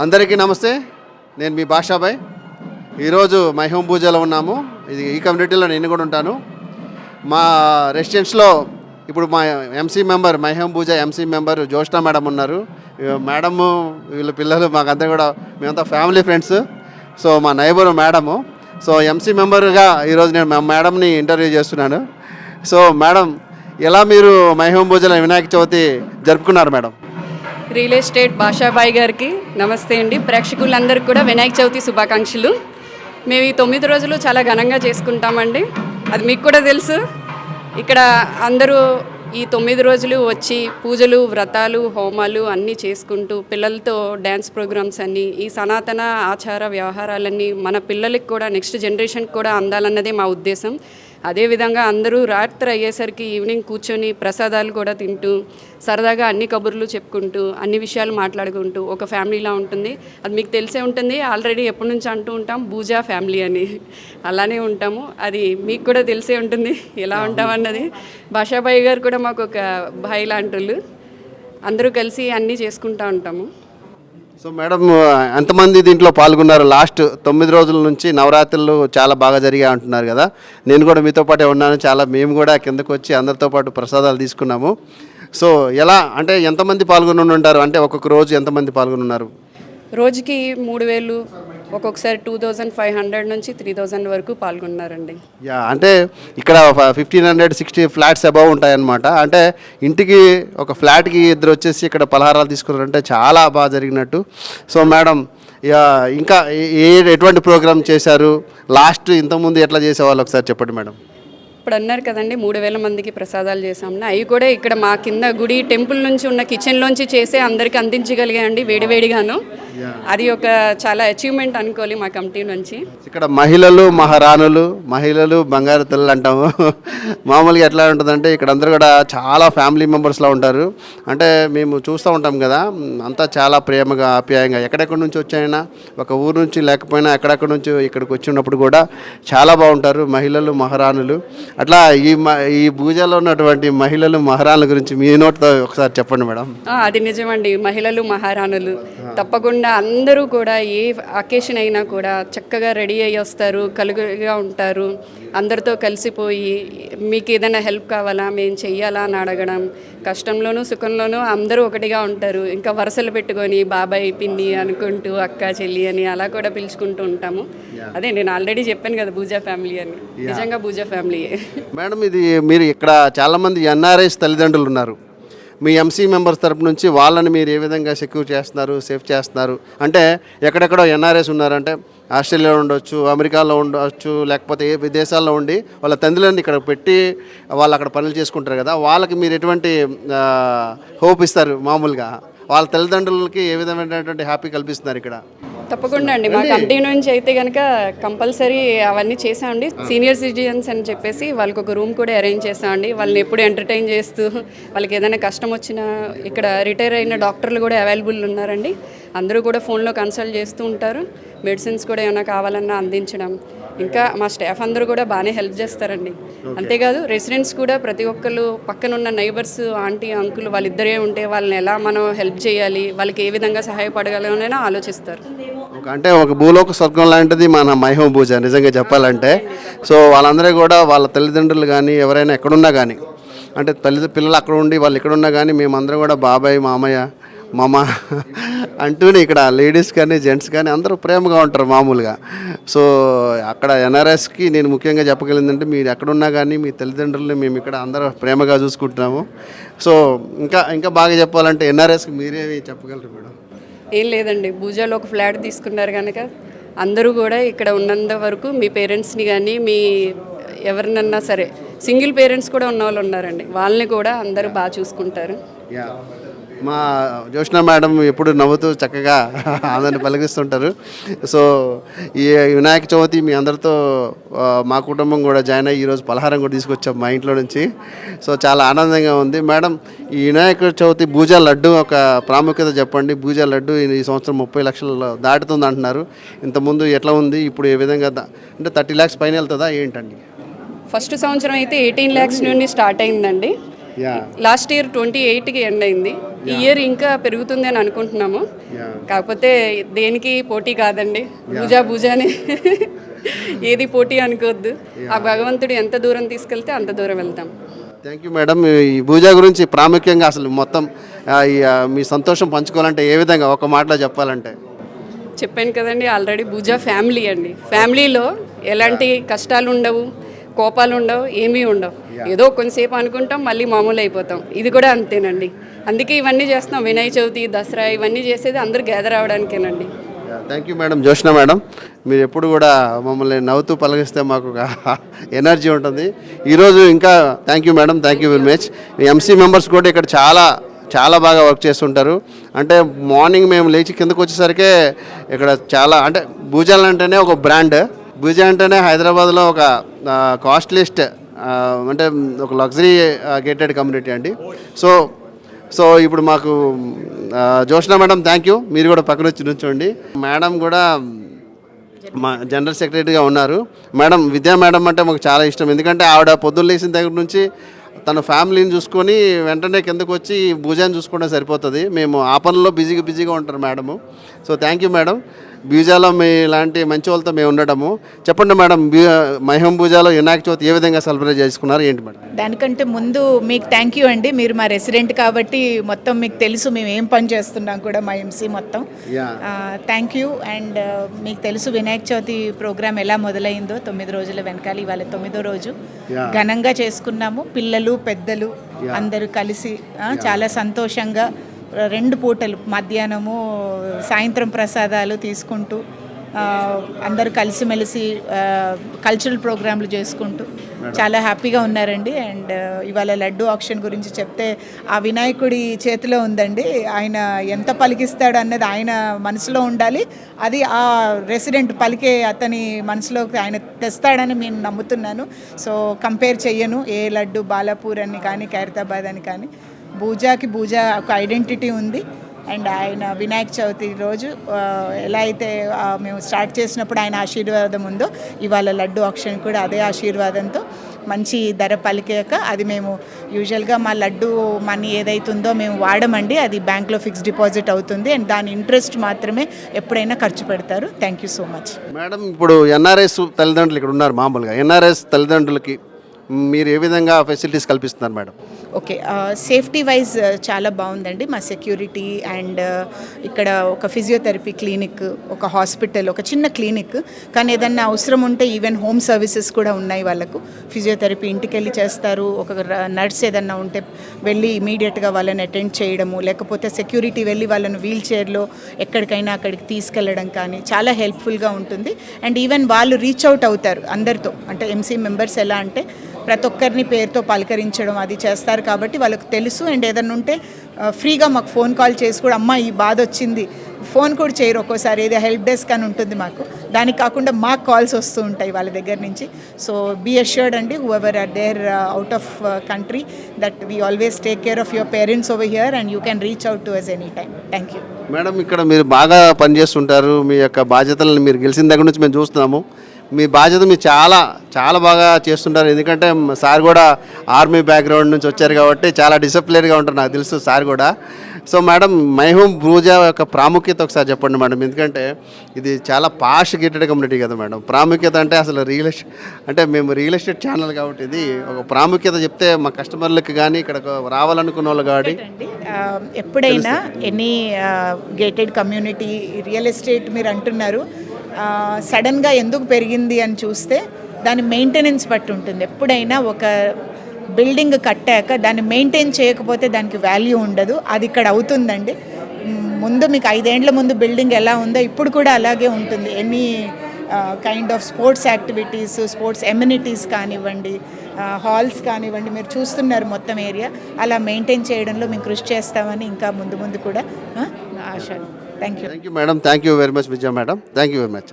అందరికీ నమస్తే. నేను మీ భాషాబాయ్. ఈరోజు మై హోమ్ పూజలో ఉన్నాము. ఇది ఈ కమ్యూనిటీలో నేను కూడా ఉంటాను. మా రెసిడెన్స్లో ఇప్పుడు మా MC member, My Home Pooja MC member Jyoshna madam ఉన్నారు. మేడము వీళ్ళ పిల్లలు మాకంతా కూడా మేమంతా ఫ్యామిలీ ఫ్రెండ్స్. సో మా నైబర్ మేడము. సో ఎంసీ మెంబర్గా ఈరోజు నేను మా మేడంని ఇంటర్వ్యూ చేస్తున్నాను. సో మేడం, ఎలా మీరు మై హోమ్ పూజలో వినాయక చవితి జరుపుకున్నారు మేడం? రియల్ ఎస్టేట్ భాషాబాయి గారికి నమస్తే అండి. ప్రేక్షకులందరికీ కూడా వినాయక చవితి శుభాకాంక్షలు. మేము ఈ 9 రోజులు చాలా ఘనంగా చేసుకుంటామండి. అది మీకు కూడా తెలుసు. ఇక్కడ అందరూ ఈ 9 రోజులు వచ్చి పూజలు, వ్రతాలు, హోమాలు అన్నీ చేసుకుంటూ పిల్లలతో డ్యాన్స్ ప్రోగ్రామ్స్ అన్నీ, ఈ సనాతన ఆచార వ్యవహారాలన్నీ మన పిల్లలకి కూడా నెక్స్ట్ జనరేషన్కి కూడా అందాలన్నదే మా ఉద్దేశం. అదేవిధంగా అందరూ రాత్రి అయ్యేసరికి ఈవినింగ్ కూర్చొని ప్రసాదాలు కూడా తింటూ సరదాగా అన్ని కబుర్లు చెప్పుకుంటూ అన్ని విషయాలు మాట్లాడుకుంటూ ఒక ఫ్యామిలీలా ఉంటుంది. అది మీకు తెలిసే ఉంటుంది. ఆల్రెడీ ఎప్పటి నుంచి అంటూ ఉంటాం పూజా ఫ్యామిలీ అని. అలానే ఉంటాము. అది మీకు కూడా తెలిసే ఉంటుంది ఎలా ఉంటామన్నది. భాషాబాయి గారు కూడా మాకు ఒక భాయ్ లాంటి వాళ్ళు. అందరూ కలిసి అన్నీ చేసుకుంటూ ఉంటాము. సో మేడం, ఎంతమంది దీంట్లో పాల్గొన్నారు? లాస్ట్ 9 రోజుల నుంచి నవరాత్రులు చాలా బాగా జరిగాయి అంటున్నారు కదా. నేను కూడా మీతో పాటే ఉన్నాను. మేము కూడా కిందకు వచ్చి అందరితో పాటు ప్రసాదాలు తీసుకున్నాము. సో ఎలా అంటే ఎంతమంది పాల్గొని ఉంటారు? అంటే ఒక్కొక్క రోజు ఎంతమంది పాల్గొని ఉన్నారు? రోజుకి 3,000, ఒక్కొక్కసారి 2,500 నుంచి 3,000 వరకు పాల్గొన్నారండి. అంటే ఇక్కడ 1,560 ఫ్లాట్స్ అబవ్ ఉంటాయన్నమాట. అంటే ఇంటికి ఒక ఫ్లాట్కి ఇద్దరు వచ్చేసి ఇక్కడ పలహారాలు తీసుకున్నారంటే చాలా బాగా జరిగినట్టు. సో మేడం, ఇంకా ఎటువంటి ప్రోగ్రామ్ చేశారు? లాస్ట్ ఇంతకుముందు ఎట్లా చేసేవాళ్ళు ఒకసారి చెప్పండి మేడం. ఇప్పుడు అన్నారు కదండి 3,000 మందికి ప్రసాదాలు చేసామని. అవి కూడా ఇక్కడ మా కింద గుడి టెంపుల్ నుంచి ఉన్న కిచెన్లోంచి చేసే అందరికీ అందించగలిగాయండి వేడివేడిగాను. అది ఒక చాలా అచీవ్మెంట్ అనుకోవాలి మా కమిటీ నుంచి. ఇక్కడ మహిళలు మహారాణులు, మహిళలు బంగారు తల్లులు అంటాము. మామూలుగా ఎట్లా ఉంటుందంటే ఇక్కడ అందరూ కూడా చాలా ఫ్యామిలీ మెంబర్స్లా ఉంటారు. అంటే మేము చూస్తూ ఉంటాం కదా, అంతా చాలా ప్రేమగా ఆప్యాయంగా ఎక్కడెక్కడి నుంచి వచ్చాయినా, ఒక ఊరు నుంచి లేకపోయినా ఎక్కడెక్కడి నుంచి ఇక్కడికి వచ్చినప్పుడు కూడా చాలా బాగుంటారు మహిళలు మహారాణులు. అట్లా ఈ పూజలో ఉన్నటువంటి మహిళలు మహారాణుల గురించి మీ నోటితో ఒకసారి చెప్పండి మేడం. అది నిజమండి. మహిళలు మహారాణులు తప్పకుండా అందరూ కూడా ఏ అకేషన్ అయినా కూడా చక్కగా రెడీ అయ్యి వస్తారు, కలుగుగా ఉంటారు. అందరితో కలిసిపోయి మీకు ఏదైనా హెల్ప్ కావాలా, మేము చెయ్యాలా అని అడగడం, కష్టంలోనూ సుఖంలోనూ అందరూ ఒకటిగా ఉంటారు. ఇంకా వరుసలు పెట్టుకొని బాబాయ్ పిన్ని అనుకుంటూ అక్క చెల్లి అని అలా కూడా పిలుచుకుంటూ ఉంటాము. అదే నేను ఆల్రెడీ చెప్పాను కదా పూజా ఫ్యామిలీ అని. నిజంగా పూజా ఫ్యామిలీయే మేడం. ఇది మీరు ఇక్కడ చాలామంది ఎన్ఆర్ఐస్ తల్లిదండ్రులు ఉన్నారు. మీ ఎంసీ మెంబర్స్ తరపు నుంచి వాళ్ళని మీరు ఏ విధంగా సెక్యూర్ చేస్తున్నారు, సేఫ్ చేస్తున్నారు? అంటే ఎక్కడెక్కడో ఎన్ఆర్ఐస్ ఉన్నారంటే ఆస్ట్రేలియాలో ఉండొచ్చు, అమెరికాలో ఉండొచ్చు, లేకపోతే ఏ విదేశాల్లో ఉండి వాళ్ళ తండ్రులను ఇక్కడ పెట్టి వాళ్ళు అక్కడ పనులు చేసుకుంటారు కదా, వాళ్ళకి మీరు ఎటువంటి హోప్ ఇస్తారు? మామూలుగా వాళ్ళ తల్లిదండ్రులకి ఏ విధమైనటువంటి హ్యాపీ కల్పిస్తున్నారు ఇక్కడ? తప్పకుండా అండి. మా కమిటీ నుంచి అయితే కనుక కంపల్సరీ అవన్నీ చేసామండి. సీనియర్ సిటిజన్స్ అని చెప్పేసి వాళ్ళకి ఒక రూమ్ కూడా అరేంజ్ చేసామండి. వాళ్ళని ఎప్పుడు ఎంటర్టైన్ చేస్తూ, వాళ్ళకి ఏదైనా కష్టం వచ్చినా ఇక్కడ రిటైర్ అయిన డాక్టర్లు కూడా అవైలబుల్ ఉన్నారండి. అందరూ కూడా ఫోన్లో కన్సల్ట్ చేస్తూ ఉంటారు. మెడిసిన్స్ కూడా ఏమైనా కావాలన్నా అందించడం. ఇంకా మా స్టాఫ్ అందరూ కూడా బాగానే హెల్ప్ చేస్తారండి. అంతేకాదు రెసిడెంట్స్ కూడా ప్రతి ఒక్కరు పక్కనున్న నైబర్స్, ఆంటీ అంకుల్ వాళ్ళిద్దరే ఉంటే వాళ్ళని ఎలా మనం హెల్ప్ చేయాలి, వాళ్ళకి ఏ విధంగా సహాయపడగలనైనా ఆలోచిస్తారు. అంటే ఒక భూలోక స్వర్గం లాంటిది మన మై హోమ్ పూజ నిజంగా చెప్పాలంటే. సో వాళ్ళందరూ కూడా వాళ్ళ తల్లిదండ్రులు కానీ ఎవరైనా ఎక్కడున్నా కానీ, అంటే పిల్లలు అక్కడ ఉండి వాళ్ళు ఎక్కడున్నా కానీ మేమందరం కూడా బాబాయ్, మామయ్య, మామ అంటూనే ఇక్కడ లేడీస్ కానీ జెంట్స్ కానీ అందరూ ప్రేమగా ఉంటారు మామూలుగా. సో అక్కడ ఎన్ఆర్ఎస్కి నేను ముఖ్యంగా చెప్పగలిగిందంటే మీరు ఎక్కడున్నా కానీ మీ తల్లిదండ్రులని మేము ఇక్కడ అందరూ ప్రేమగా చూసుకుంటున్నాము. సో ఇంకా బాగా చెప్పాలంటే ఎన్ఆర్ఎస్కి మీరే చెప్పగలరు మేడం? ఏం లేదండి, పూజలో ఒక ఫ్లాట్ తీసుకున్నారు కనుక అందరూ కూడా ఇక్కడ ఉన్నంత వరకు మీ పేరెంట్స్ని కానీ మీ ఎవరినన్నా సరే సింగిల్ పేరెంట్స్ కూడా ఉన్న వాళ్ళు ఉన్నారండి, వాళ్ళని కూడా అందరూ బాగా చూసుకుంటారు. మా జ్యోష్ణ మేడం ఎప్పుడు నవ్వుతూ చక్కగా అందరిని పలికిస్తుంటారు. సో ఈ వినాయక చవితి మీ అందరితో మా కుటుంబం కూడా జాయిన్ అయ్యి ఈరోజు పలహారం కూడా తీసుకొచ్చాం మా ఇంట్లో నుంచి. సో చాలా ఆనందంగా ఉంది. మేడం, ఈ వినాయక చవితి పూజా లడ్డు ఒక ప్రాముఖ్యత చెప్పండి. పూజా లడ్డు ఈ సంవత్సరం 30 లక్షలు దాటుతుంది అంటున్నారు. ఇంతకుముందు ఎట్లా ఉంది, ఇప్పుడు ఏ విధంగా అంటే 30 lakhs పైన వెళ్తుందా ఏంటండి? ఫస్ట్ సంవత్సరం అయితే 18 lakhs నుండి స్టార్ట్ అయిందండి. లాస్ట్ ఇయర్ 28కి ఎండ్ అయింది. ఈ ఇయర్ ఇంకా పెరుగుతుంది అని అనుకుంటున్నాము. కాకపోతే దేనికి పోటీ కాదండి, భుజా భుజానే. ఏది పోటీ అనుకోవద్దు. ఆ భగవంతుడు ఎంత దూరం తీసుకెళ్తే అంత దూరం వెళ్తాం. Thank you madam. ఈ పూజ గురించి ప్రాముఖ్యంగా అసలు మొత్తం మీ సంతోషం పంచుకోవాలంటే ఏ విధంగా ఒక మాటలో చెప్పాలంటే? చెప్పాను కదండి ఆల్రెడీ, పూజా ఫ్యామిలీ అండి. ఫ్యామిలీలో ఎలాంటి కష్టాలు ఉండవు, కోపాలు ఉండవు, ఏమీ ఉండవు. ఏదో కొంతసేపు అనుకుంటాం, మళ్ళీ మామూలు అయిపోతాం. ఇది కూడా అంతేనండి. అందుకే ఇవన్నీ చేస్తున్నాం. వినాయక చవితి, దసరా ఇవన్నీ చేసేది అందరూ గ్యాదర్ అవడానికేనండి. Thank you madam. Jyoshna madam, మీరు ఎప్పుడు కూడా మమ్మల్ని నవ్వుతూ పలకిస్తే మాకు ఒక ఎనర్జీ ఉంటుంది. ఈరోజు ఇంకా thank you madam, thank you very much. MC members కూడా ఇక్కడ చాలా బాగా వర్క్ చేస్తుంటారు. అంటే మార్నింగ్ మేము లేచి కిందకు వచ్చేసరికి ఇక్కడ చాలా, అంటే భూజాలు అంటేనే ఒక బ్రాండ్. భూజా అంటేనే హైదరాబాద్లో ఒక కాస్ట్లీస్ట్, అంటే ఒక లగ్జరీ గేటెడ్ కమ్యూనిటీ అండి. సో ఇప్పుడు మాకు జోష్న మేడం థ్యాంక్ యూ. మీరు కూడా పక్కన వచ్చి నుంచోండి. మేడం కూడా మా జనరల్ సెక్రటరీగా ఉన్నారు. మేడం, విద్యా మేడం అంటే మాకు చాలా ఇష్టం. ఎందుకంటే ఆవిడ పొద్దున్న లేచిన దగ్గర నుంచి తన ఫ్యామిలీని చూసుకొని వెంటనే కిందకు వచ్చి భూజాన్ని చూసుకుంటే సరిపోతుంది. మేము ఆ పనుల్లో బిజీగా ఉంటారు madam. So thank you madam. బీజాలో మీ ఇలాంటి మంచి వాళ్ళతో మేము ఉండడము. చెప్పండి మేడం, మైహం బూజాలో వినాయక చవితి ఏ విధంగా సెలబ్రేట్ చేసుకున్నారు ఏంటి మేడం? దానికంటే ముందు మీకు థ్యాంక్ యూ అండి. మీరు మా రెసిడెంట్ కాబట్టి మొత్తం మీకు తెలుసు మేము ఏం పని చేస్తున్నాం కూడా, మా ఎంసీ మొత్తం. Thank you. అండ్ మీకు తెలుసు వినాయక చవితి ప్రోగ్రామ్ ఎలా మొదలైందో. 9 రోజుల వెనకాల ఇవాళ 9వ రోజు ఘనంగా చేసుకున్నాము. పిల్లలు పెద్దలు అందరూ కలిసి చాలా సంతోషంగా 2 పూటలు మధ్యాహ్నము సాయంత్రం ప్రసాదాలు తీసుకుంటూ అందరూ కలిసిమెలిసి కల్చరల్ ప్రోగ్రాంలు చేసుకుంటూ చాలా హ్యాపీగా ఉన్నారండి. అండ్ ఇవాళ లడ్డు ఆక్షన్ గురించి చెప్తే ఆ వినాయకుడి చేతిలో ఉందండి. ఆయన ఎంత పలికిస్తాడు అన్నది ఆయన మనసులో ఉండాలి. అది ఆ రెసిడెంట్ పలికే అతని మనసులోకి ఆయన తెస్తాడని నేను నమ్ముతున్నాను. సో కంపేర్ చెయ్యను ఏ లడ్డు బాలాపూర్ అని కానీ ఖైరతాబాద్ అని కానీ. పూజాకి పూజ ఒక ఐడెంటిటీ ఉంది. అండ్ ఆయన వినాయక చవితి రోజు ఎలా అయితే మేము స్టార్ట్ చేసినప్పుడు ఆయన ఆశీర్వాదం ఉందో, ఇవాళ లడ్డు ఆక్షన్ కూడా అదే ఆశీర్వాదంతో మంచి ధర పలికాక, అది మేము యూజువల్గా మా లడ్డు మనీ ఏదైతుందో మేము వాడమండి, అది బ్యాంక్లో ఫిక్స్డ్ డిపాజిట్ అవుతుంది. అండ్ దాని ఇంట్రెస్ట్ మాత్రమే ఎప్పుడైనా ఖర్చు పెడతారు. Thank you so much madam. ఇప్పుడు ఎన్ఆర్ఎస్ తల్లిదండ్రులు ఇక్కడ ఉన్నారు. మామూలుగా ఎన్ఆర్ఎస్ తల్లిదండ్రులకి మీరు ఏ విధంగా ఫెసిలిటీస్ కల్పిస్తున్నారు మేడం? ఓకే, సేఫ్టీ వైజ్ చాలా బాగుందండి. మా సెక్యూరిటీ అండ్ ఇక్కడ ఒక ఫిజియోథెరపీ క్లినిక్, ఒక హాస్పిటల్, ఒక చిన్న క్లినిక్. కానీ ఏదన్నా అవసరం ఉంటే ఈవెన్ హోమ్ సర్వీసెస్ కూడా ఉన్నాయి వాళ్ళకు. ఫిజియోథెరపీ ఇంటికి వెళ్ళి చేస్తారు. ఒక నర్స్ ఏదన్నా ఉంటే వెళ్ళి ఇమీడియట్గా వాళ్ళని అటెండ్ చేయడము, లేకపోతే సెక్యూరిటీ వెళ్ళి వాళ్ళను వీల్ చైర్లో ఎక్కడికైనా అక్కడికి తీసుకెళ్ళడం కానీ చాలా హెల్ప్ఫుల్గా ఉంటుంది. అండ్ ఈవెన్ వాళ్ళు రీచ్ అవుట్ అవుతారు అందరితో. అంటే ఎంసీ మెంబర్స్ ఎలా అంటే ప్రతి ఒక్కరిని పేరుతో పలకరించడం అది చేస్తారు కాబట్టి వాళ్ళకు తెలుసు. అండ్ ఏదన్నా ఉంటే ఫ్రీగా మాకు ఫోన్ కాల్ చేసి కూడా, అమ్మ ఈ బాధ వచ్చింది, ఫోన్ కూడా చేయరు ఒక్కోసారి, ఏదో హెల్ప్ డెస్క్ అని ఉంటుంది మాకు. దానికి కాకుండా మాకు కాల్స్ వస్తూ ఉంటాయి వాళ్ళ దగ్గర నుంచి. సో బీ అష్యూర్డ్ అండి, whoever are there out of country, that we always take care of your parents over here and you can reach out to us any time. Thank you madam. ఇక్కడ మీరు బాగా పనిచేస్తుంటారు. మీ యొక్క బాధ్యతలను మీరు గెలిచిన దగ్గర నుంచి మేము చూస్తున్నాము. మీ బాధ్యత మీరు చాలా బాగా చేస్తుంటారు. ఎందుకంటే సార్ కూడా ఆర్మీ బ్యాక్గ్రౌండ్ నుంచి వచ్చారు కాబట్టి చాలా డిసిప్లిన్గా ఉంటారు, నాకు తెలుసు సార్ కూడా. సో మేడం, మైహూం పూజా యొక్క ప్రాముఖ్యత ఒకసారి చెప్పండి మేడం. ఎందుకంటే ఇది చాలా పాష్ గేటెడ్ కమ్యూనిటీ కదా మేడం. ప్రాముఖ్యత అంటే అసలు మేము రియల్ ఎస్టేట్ ఛానల్ కాబట్టి ఇది ఒక ప్రాముఖ్యత చెప్తే మా కస్టమర్లకు కానీ ఇక్కడ రావాలనుకున్న వాళ్ళు కాబట్టి. ఎప్పుడైనా any gated community real estate మీరు అంటున్నారు, సడన్గా ఎందుకు పెరిగింది అని చూస్తే దాని మెయింటెనెన్స్ బట్టి ఉంటుంది. ఎప్పుడైనా ఒక బిల్డింగ్ కట్టాక దాన్ని మెయింటైన్ చేయకపోతే దానికి వాల్యూ ఉండదు. అది ఇక్కడ అవుతుందండి. ముందు మీకు 5 ఏండ్ల ముందు బిల్డింగ్ ఎలా ఉందో ఇప్పుడు కూడా అలాగే ఉంటుంది. Any kind of sports activities, sports amenities కానివ్వండి, హాల్స్ కానివ్వండి, మీరు చూస్తున్నారు మొత్తం ఏరియా. అలా మెయింటైన్ చేయడంలో మేము కృషి చేస్తామని ఇంకా ముందు కూడా ఆశ. Thank you madam. Thank you very much Vijaya madam. Thank you very much.